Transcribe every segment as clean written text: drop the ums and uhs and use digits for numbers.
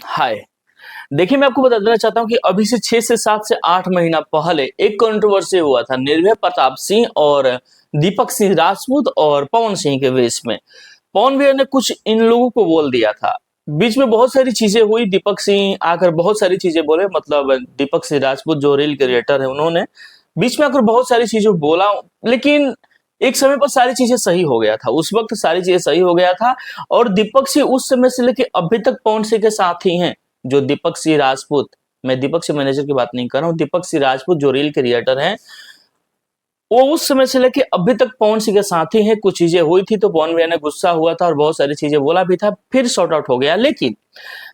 हाय। देखिए, मैं आपको बता देना चाहता हूँ कि अभी से 6 से 7 से 8 महीना पहले एक कंट्रोवर्सी हुआ था निर्भय प्रताप सिंह और दीपक सिंह राजपूत और पवन सिंह के बीच में। पवन भैया ने कुछ इन लोगों को बोल दिया था। बीच में बहुत सारी चीजें हुई, दीपक सिंह आकर बहुत सारी चीजें बोले, मतलब दीपक सिंह राजपूत जो रील क्रिएटर है उन्होंने बीच में आकर बहुत सारी चीजें बोला। लेकिन एक समय पर सारी चीजें सही हो गया था, उस वक्त सारी चीजें सही हो गया था। और दीपक सिंह उस समय से लेके अभी तक पवन सिंह के साथ ही हैं। जो दीपक सिंह राजपूत, मैं दीपक सिंह मैनेजर की बात नहीं कर रहा हूँ, दीपक सिंह राजपूत जो रील क्रिएटर हैं, वो उस समय से लेके अभी तक पवन सिंह के साथ ही है। कुछ चीजें हुई थी तो पवन भैया ने गुस्सा हुआ था और बहुत सारी चीजें बोला भी था, फिर सॉर्ट आउट हो गया। लेकिन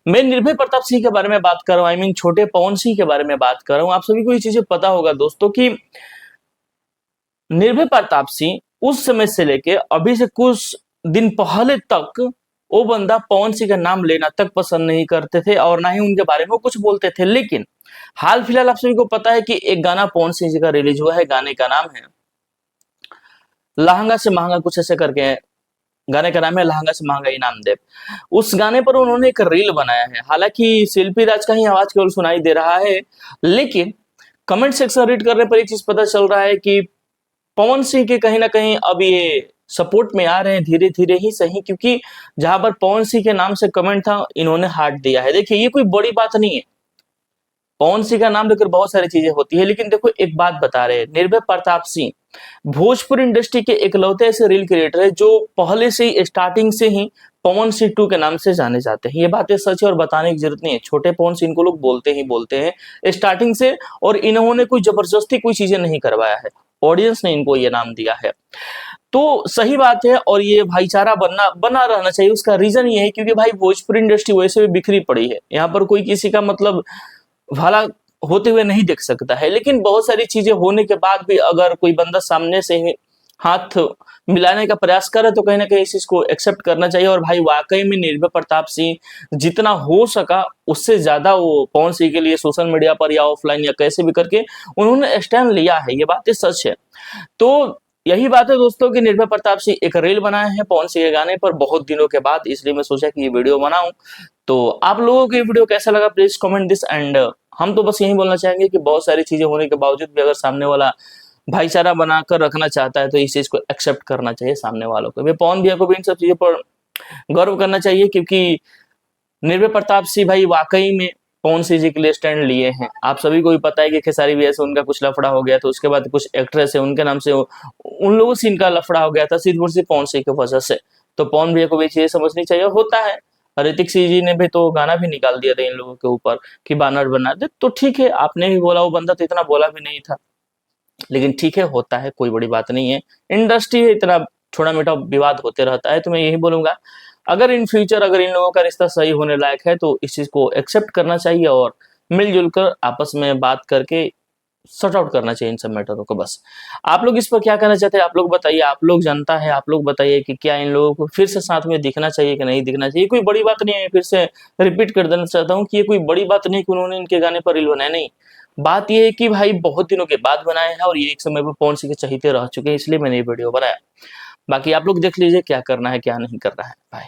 मैं निर्भय प्रताप सिंह के बारे में बात कर रहा हूँ, आई मीन छोटे पवन सिंह के बारे में बात कर रहा हूँ। आप सभी को ये चीजें पता होगा दोस्तों कि निर्भय प्रताप सिंह उस समय से लेके अभी से कुछ दिन पहले तक वो बंदा पवन सिंह का नाम लेना तक पसंद नहीं करते थे और ना ही उनके बारे में कुछ बोलते थे। लेकिन हाल फिलहाल आप सभी को पता है कि एक गाना पवन सिंह जी का रिलीज हुआ है। गाने का नाम है लहंगा से महंगा, कुछ ऐसे करके है। गाने का नाम है लहंगा से महंगा इनाम दे। उस गाने पर उन्होंने एक रील बनाया है। हालांकि शिल्पी राज का ही आवाज केवल सुनाई दे रहा है, लेकिन कमेंट सेक्शन रीड करने पर एक चीज पता चल रहा है कि पवन सिंह के कहीं ना कहीं अब ये सपोर्ट में आ रहे हैं, धीरे धीरे ही सही, क्योंकि जहां पर पवन सिंह के नाम से कमेंट था इन्होंने हार्ट दिया है। देखिए, ये कोई बड़ी बात नहीं है, पवन सिंह का नाम लेकर बहुत सारी चीजें होती है। लेकिन देखो, एक बात बता रहे हैं, निर्भय प्रताप सिंह भोजपुरी इंडस्ट्री के इकलौते ऐसे रील क्रिएटर है जो पहले से ही स्टार्टिंग से ही पवन सिंह 2 के नाम से जाने जाते हैं। ये बातें सच है और बताने की जरूरत नहीं है। छोटे पवन सिंह को लोग बोलते ही बोलते हैं स्टार्टिंग से, और इन्होंने कोई जबरदस्ती कोई चीजें नहीं करवाया है, ऑडियंस ने इनको ये नाम दिया है। तो सही बात है, और ये भाईचारा बना रहना चाहिए। उसका रीजन ये है क्योंकि भाई भोजपुरी इंडस्ट्री वैसे भी बिखरी पड़ी है, यहाँ पर कोई किसी का मतलब भला होते हुए नहीं देख सकता है। लेकिन बहुत सारी चीजें होने के बाद भी अगर कोई बंदा सामने से ही हाथ मिलाने का प्रयास करे तो कहीं ना कहीं इस चीज को एक्सेप्ट करना चाहिए। और भाई वाकई में निर्भय प्रताप सिंह जितना हो सका उससे ज्यादा वो पवन सिंह के लिए सोशल मीडिया पर या ऑफलाइन या कैसे भी करके उन्होंने स्टैंड लिया है, ये बातें सच है। तो यही बात है दोस्तों कि निर्भय प्रताप सिंह एक रील बनाए हैं पवन सिंह के गाने पर बहुत दिनों के बाद, इसलिए मैं सोचा कि ये वीडियो बनाऊं। तो आप लोगों को ये वीडियो कैसा लगा प्लीज कमेंट दिस। एंड हम तो बस यही बोलना चाहेंगे कि बहुत सारी चीजें होने के बावजूद भी अगर सामने वाला भाईचारा बनाकर रखना चाहता है तो इस चीज को एक्सेप्ट करना चाहिए सामने वालों को भी। पवन भैया को भी इन सब चीजों पर गर्व करना चाहिए, क्योंकि निर्भय प्रताप सिंह भाई वाकई में पवन सिंह जी के लिए स्टैंड लिए हैं। आप सभी को भी पता है कि खेसारी भैया से उनका कुछ लफड़ा हो गया था, उसके बाद कुछ एक्ट्रेस है उनके नाम से उन लोगों से इनका लफड़ा हो गया था सिर्फ और सिर्फ पवन सिंह की वजह से। तो पवन भैया को भी चीजें समझनी चाहिए, होता है। ऋतिक सिंह जी ने भी तो गाना भी निकाल दिया था इन लोगों के ऊपर कि बानर बना दे, तो ठीक है, आपने भी बोला, वो बंदा तो इतना बोला भी नहीं था। लेकिन ठीक है, होता है, कोई बड़ी बात नहीं है। इंडस्ट्री है, इतना छोटा मोटा विवाद होते रहता है। तो मैं यही बोलूंगा, अगर इन फ्यूचर अगर इन लोगों का रिश्ता सही होने लायक है तो इस चीज को एक्सेप्ट करना चाहिए और मिलजुल कर आपस में बात करके सॉर्ट आउट करना चाहिए इन सब मैटरों को। बस आप लोग इस पर क्या कहना चाहते हैं, आप लोग बताइए। आप लोग जनता है, आप लोग बताइए कि क्या इन लोगों को फिर से साथ में दिखना चाहिए कि नहीं दिखना चाहिए। कोई बड़ी बात नहीं है, फिर से रिपीट कर देना चाहता हूँ कि ये कोई बड़ी बात नहीं कि उन्होंने इनके गाने पर रील बनाया, नहीं। बात यह है कि भाई बहुत दिनों के बाद बनाए हैं और ये एक समय पर पवन सिंह के चहीते रह चुके हैं, इसलिए मैंने ये वीडियो बनाया। बाकी आप लोग देख लीजिए क्या करना है क्या नहीं करना है। बाय।